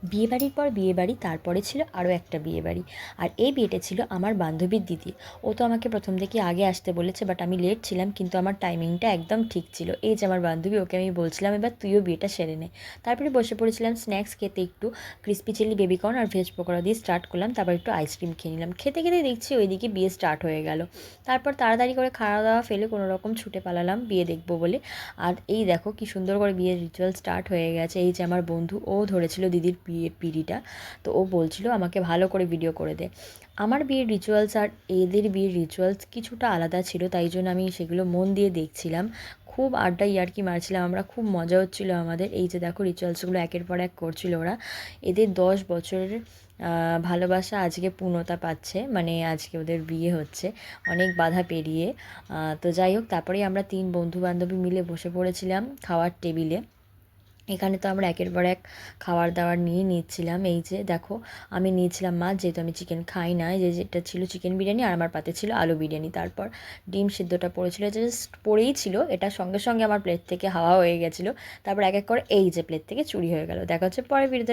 বিয়েবাড়ির পর বিয়েবাড়ি, তারপরে ছিল আরও একটা বিয়েবাড়ি। আর এই বিয়েটা ছিল আমার বান্ধবীর দিদি। ও তো আমাকে প্রথম থেকে আগে আসতে বলেছে, বাট আমি লেট ছিলাম, কিন্তু আমার টাইমিংটা একদম ঠিক ছিল। এই যে আমার বান্ধবী, ওকে আমি বলছিলাম এবার তুইও বিয়েটা সেরে নে। তারপরে বসে পড়েছিলাম স্ন্যাক্স খেতে, একটু ক্রিস্পি চিলি বেবিকর্ন আর ভেজ পকোড়া দিয়ে স্টার্ট করলাম, তারপর একটু আইসক্রিম খেয়ে নিলাম। খেতে খেতে দেখছি ওইদিকে বিয়ে স্টার্ট হয়ে গেল। তারপর তাড়াতাড়ি করে খাওয়া দাওয়া ফেলে কোনো রকম ছুটে পালালাম বিয়ে দেখবো বলে। আর এই দেখো কি সুন্দর করে বিয়ের রিচুয়াল স্টার্ট হয়ে গেছে। এই যে আমার বন্ধু, ও ধরেছিল দিদির পিড়িটা, তো ও বলছিল আমাকে ভালো করে ভিডিও করে দে। আমার বিয়ের রিচুয়ালস আর এদের বিয়ের রিচুয়ালস কিছুটা আলাদা ছিল, তাই জন্য আমি সেগুলো মন দিয়ে দেখছিলাম। খুব আড্ডা ইয়ার্কি মারছিলাম আমরা, খুব মজা হচ্ছিলো আমাদের। এই যে দেখো রিচুয়ালসগুলো একের পর এক করছিল ওরা। এদের 10 বছরের ভালোবাসা আজকে পূর্ণতা পাচ্ছে, মানে আজকে ওদের বিয়ে হচ্ছে অনেক বাধা পেরিয়ে। তো যাই হোক, তারপরেই আমরা 3 বন্ধু বান্ধবী মিলে বসে পড়েছিলাম খাওয়ার টেবিলে। এখানে তো আমরা একের পর এক খাবার দাবার নিয়ে নিচ্ছিলাম। এই যে দেখো, আমি নিয়েছিলাম মাছ, যেহেতু আমি চিকেন খাই না। এই যে যেটা ছিল চিকেন বিরিয়ানি, আর আমার পাতে ছিল আলু বিরিয়ানি। তারপর ডিম সিদ্ধটা পড়েছিল, জাস্ট পড়েই ছিল, এটা সঙ্গে সঙ্গে আমার প্লেট থেকে হাওয়া হয়ে গেছিলো। তারপর এক এক করে এই যে প্লেট থেকে চুরি হয়ে গেল। দেখা হচ্ছে পরে ভিডিওতে।